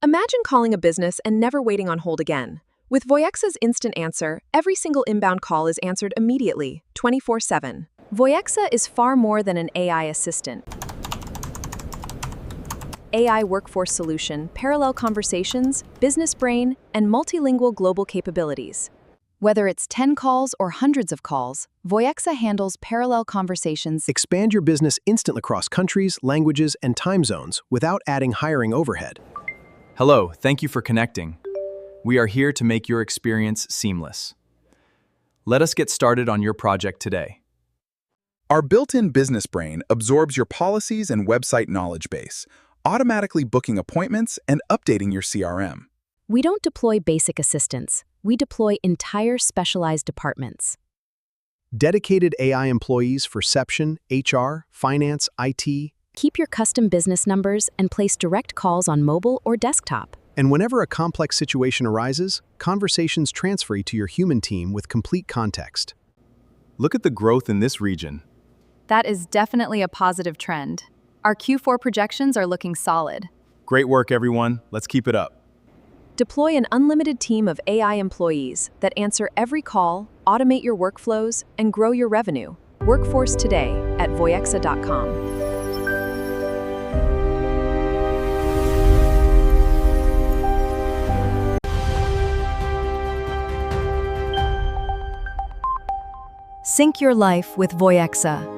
Imagine calling a business and never waiting on hold again. With Voiexa's instant answer, every single inbound call is answered immediately, 24/7. Voiexa is far more than an AI assistant. AI workforce solution, parallel conversations, business brain, and multilingual global capabilities. Whether it's 10 calls or hundreds of calls, Voiexa handles parallel conversations. Expand your business instantly across countries, languages, and time zones without adding hiring overhead. Hello, thank you for connecting. We are here to make your experience seamless. Let us get started on your project today. Our built-in business brain absorbs your policies and website knowledge base, automatically booking appointments and updating your CRM. We don't deploy basic assistants. We deploy entire specialized departments. Dedicated AI employees for reception, HR, finance, IT, Keep your custom business numbers and place direct calls on mobile or desktop. and whenever a complex situation arises, conversations transfer to your human team with complete context. Look at the growth in this region. That is definitely a positive trend. Our Q4 projections are looking solid. Great work, everyone. Let's keep it up. Deploy an unlimited team of AI employees that answer every call, automate your workflows, and grow your revenue. Workforce today at voiexa.com. Sync your life with Voiexa.